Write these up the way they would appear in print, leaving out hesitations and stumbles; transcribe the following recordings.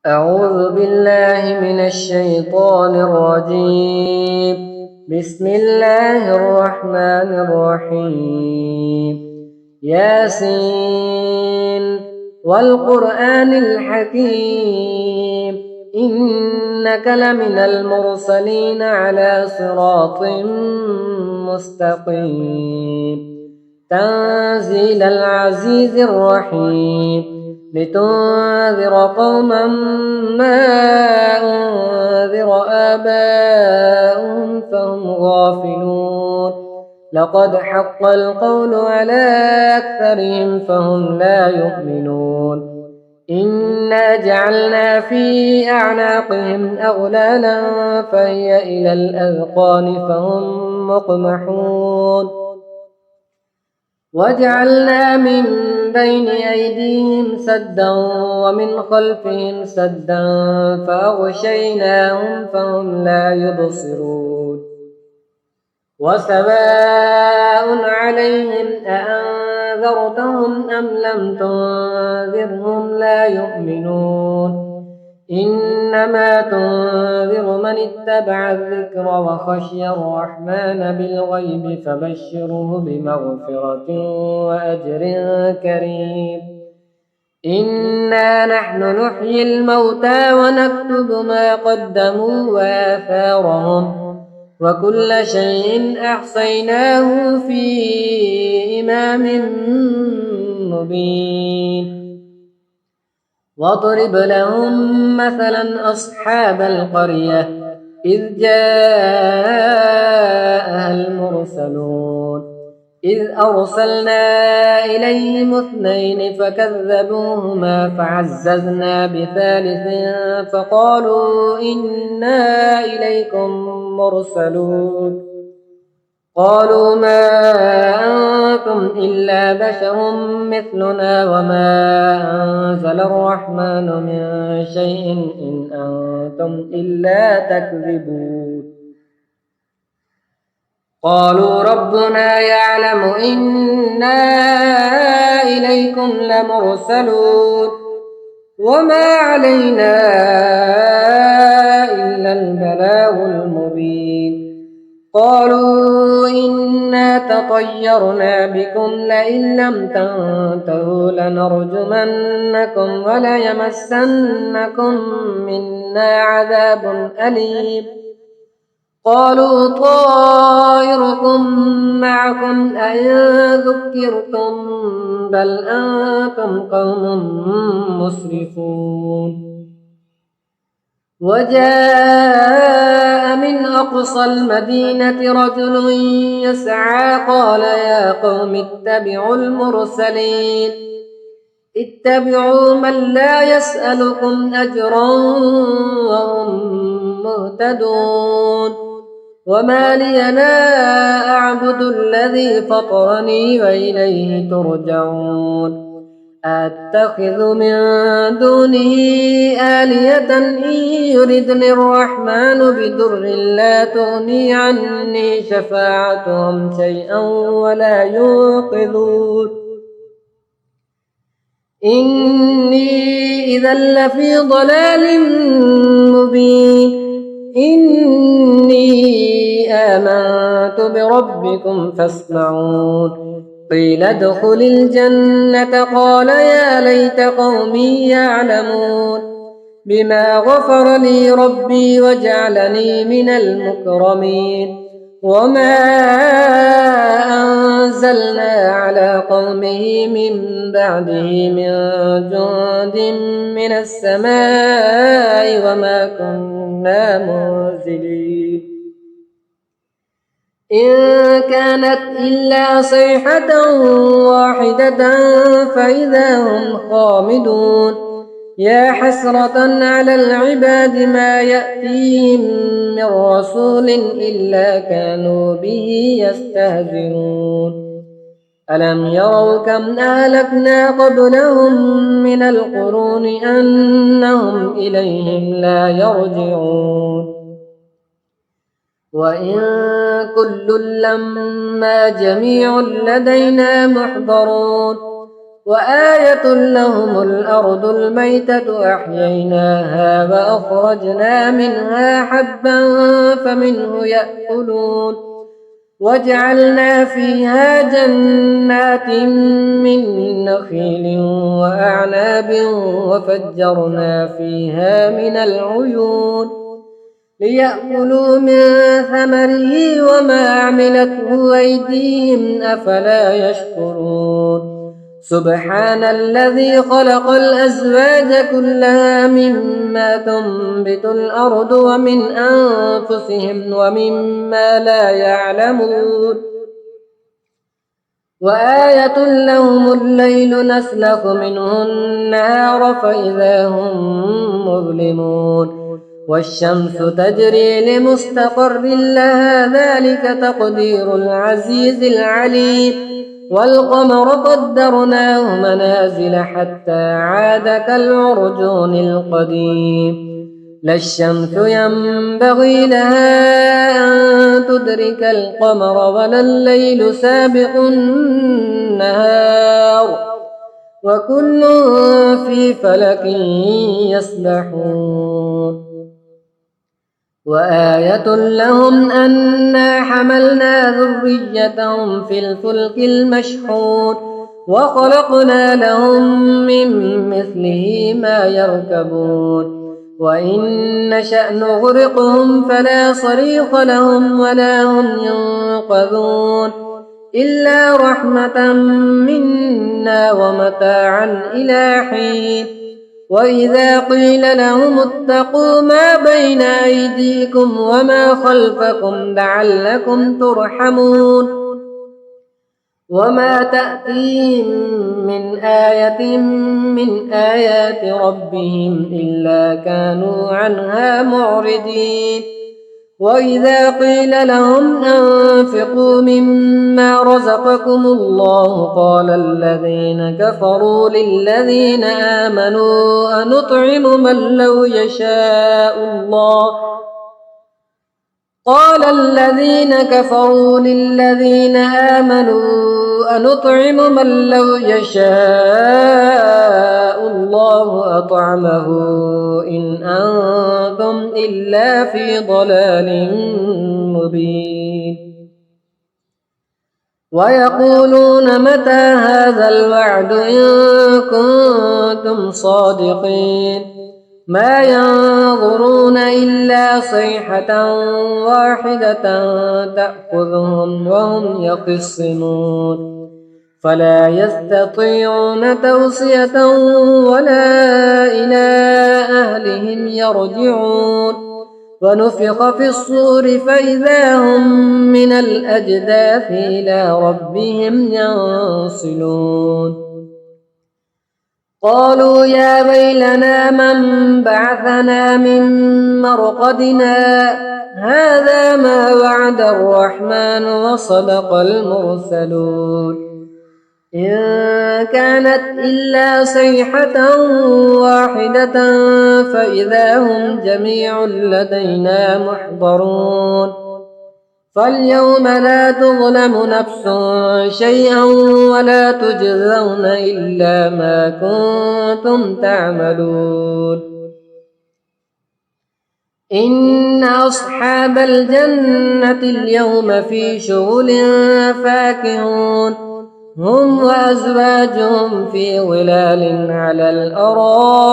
أعوذ بالله من الشيطان الرجيم. بسم الله الرحمن الرحيم. ياسين والقرآن الحكيم إنك لمن المرسلين على صراط مستقيم تنزيل العزيز الرحيم لتنذر قوما ما أنذر آباؤهم فهم غافلون لقد حق القول على أكثرهم فهم لا يؤمنون إنا جعلنا في أعناقهم أغلالا فهي إلى الأذقان فهم مقمحون وجعلنا من بين أيديهم سدا ومن خلفهم سدا فأغشيناهم فهم لا يبصرون وسواء عليهم أأنذرتهم أم لم تنذرهم لا يؤمنون إنما تنذر من اتبع الذكر وخشي الرحمن بالغيب فبشره بمغفرة وأجر كريم إنا نحن نحيي الموتى ونكتب ما قدموا وآثارهم وكل شيء أحصيناه في إمام مبين واضرب لهم مثلا أصحاب القرية إذ جاءها المرسلون إذ أرسلنا إليهم اثنين فكذبوهما فعززنا بثالث فقالوا إنا إليكم مرسلون قالوا ما أنتم إلا بشر مثلنا وما أنزل الرحمن من شيء إن أنتم إلا تكذبون قالوا ربنا يعلم إنا إليكم لمرسلون وما علينا إلا البلاغ المبين قالوا إنا تطيرنا بكم لئن لم تنتهوا لنرجمنكم وليمسنكم منا عذاب أليم قالوا طائركم معكم أئن ذكرتم بل أنتم قوم مسرفون وجاء من أقصى المدينة رجل يسعى قال يا قوم اتبعوا المرسلين اتبعوا من لا يسألكم أجرا وهم مهتدون وما لي لا أعبد الذي فطرني وإليه ترجعون أتخذ من دونه آلية إن يردني الرحمن بضر لا تغني عني شفاعتهم شيئا ولا ينقذون إني إذا لفي ضلال مبين إني آمنت بربكم فاسمعون قيل ادخل الجنة قال يا ليت قومي يعلمون بما غفر لي ربي وجعلني من المكرمين وما أنزلنا على قومه من بعده من جند من السماء وما كنا منزلين إن كانت إلا صيحة واحدة فإذا هم خامدون يا حسرة على العباد ما يأتيهم من رسول إلا كانوا به يستهزئون ألم يروا كم أهلكنا قبلهم من القرون أنهم إليهم لا يرجعون وإن كل لما جميع لدينا محضرون وآية لهم الأرض الميتة أحييناها وأخرجنا منها حبا فمنه يأكلون وجعلنا فيها جنات من نخيل وأعناب وفجرنا فيها من العيون ليأكلوا من ثمره وما عملته أيديهم أفلا يشكرون سبحان الذي خلق الأزواج كلها مما تنبت الأرض ومن أنفسهم ومما لا يعلمون وآية لهم الليل نسلخ منه النهار فإذا هم مظلمون والشمس تجري لمستقر لها ذلك تقدير العزيز العليم والقمر قدرناه منازل حتى عاد كالعرجون القديم لا الشمس ينبغي لها أن تدرك القمر ولا الليل سابق النهار وكل في فلك يسبحون وآية لهم أنا حملنا ذريتهم في الفلك المشحون وخلقنا لهم من مثله ما يركبون وإن نشأ نغرقهم فلا صريخ لهم ولا هم ينقذون إلا رحمة منا ومتاعا إلى حين وإذا قيل لهم اتقوا ما بين أيديكم وما خلفكم لعلكم ترحمون وما تأتيهم من آية من آيات ربهم إلا كانوا عنها معرضين وإذا قيل لهم أنفقوا مما رزقكم الله قال الذين كفروا للذين آمنوا أنطعم من لو يشاء الله قال الذين كفروا للذين آمنوا أنطعم من لو يشاء الله أطعمه إن أنتم إلا في ضلال مبين ويقولون متى هذا الوعد إن كنتم صادقين ما ينظرون إلا صيحة واحدة تأخذهم وهم يخصمون فلا يستطيعون توصية ولا إلى أهلهم يرجعون ونفخ في الصور فإذا هم من الأجداث إلى ربهم ينصلون قالوا يا ويلنا من بعثنا من مرقدنا هذا ما وعد الرحمن وصدق المرسلون إن كانت إلا صيحة واحدة فإذا هم جميع لدينا محضرون فاليوم لا تظلم نفس شيئا ولا تجزون إلا ما كنتم تعملون إن أصحاب الجنة اليوم في شغل فاكهون هم وأزواجهم في ظلال على الأرائك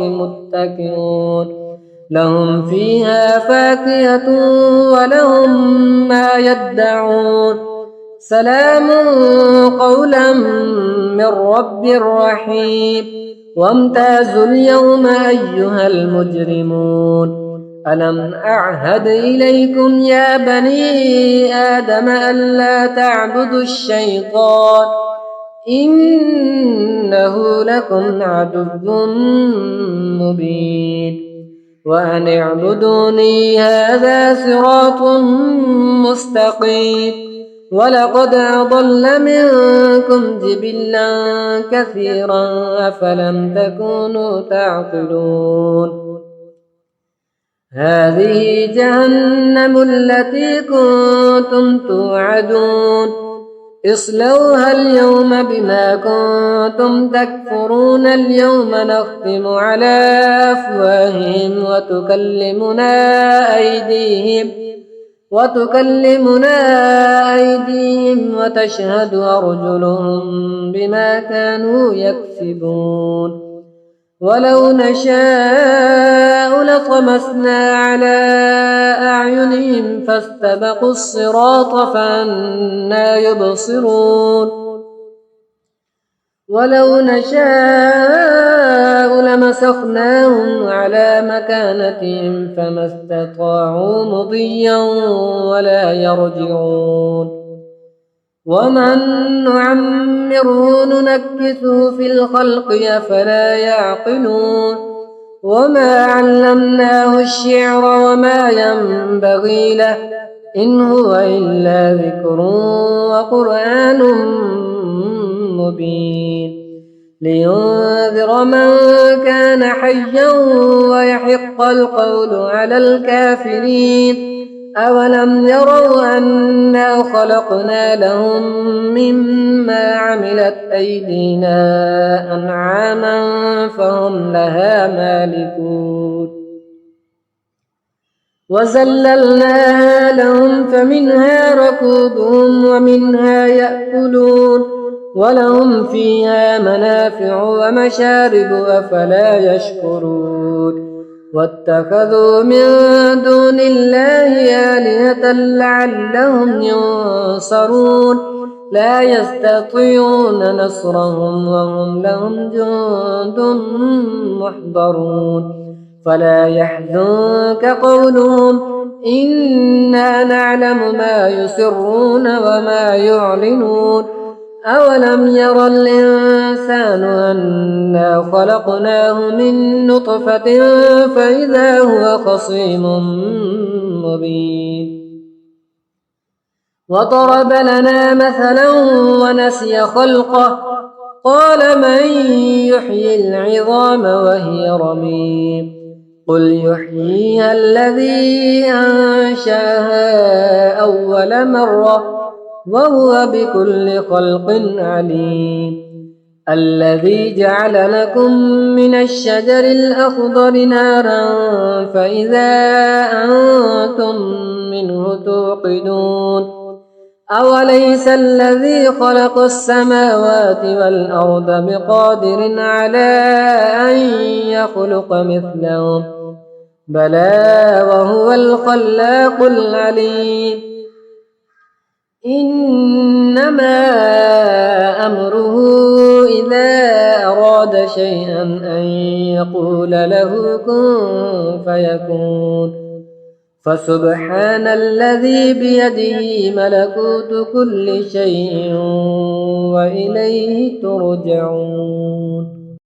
متكئون لهم فيها فاكهة ولهم ما يدعون سلام قولا من رب رحيم وامتازوا اليوم أيها المجرمون ألم أعهد إليكم يا بني آدم ألا تعبدوا الشيطان إنه لكم عدو مبين وأن اعبدوني هذا صراط مستقيم ولقد أضل منكم جبلا كثيرا أفلم تكونوا تعقلون هذه جهنم التي كنتم توعدون اصلوها اليوم بما كنتم تكفرون اليوم نختم على أفواههم وتكلمنا أيديهم وتشهد أرجلهم بما كانوا يكسبون ولو نشاء لطمسنا على أعينهم فاستبقوا الصراط فأنى يبصرون ولو نشاء لمسخناهم على مكانتهم فما استطاعوا مضيا ولا يرجعون ومن نعمره ننكسه في الخلق أفلا يعقلون وما علمناه الشعر وما ينبغي له إن هو إلا ذكر وقرآن مبين لينذر من كان حيا ويحق القول على الكافرين أولم يروا أنا خلقنا لهم مما عملت أيدينا أنعاما فهم لها مالكون وذللناها لهم فمنها ركوبهم ومنها يأكلون ولهم فيها منافع ومشارب أفلا يشكرون واتخذوا من دون الله آلهة لعلهم ينصرون لا يستطيعون نصرهم وهم لهم جند محضرون فلا يحزنك قولهم إنا نعلم ما يسرون وما يعلنون أولم ير الإنسان أنا خلقناه من نطفة فإذا هو خصيم مبين وضرب لنا مثلا ونسي خلقه قال من يحيي العظام وهي رميم قل يحييها الذي أنشأها أول مرة وهو بكل خلق عليم الذي جعل لكم من الشجر الأخضر نارا فإذا أنتم منه توقدون أوليس الذي خلق السماوات والأرض بقادر على أن يخلق مثلهم بلى وهو الخلاق العليم إنما أمره إذا أراد شيئا أن يقول له كن فيكون فسبحان الذي بيده ملكوت كل شيء وإليه ترجعون.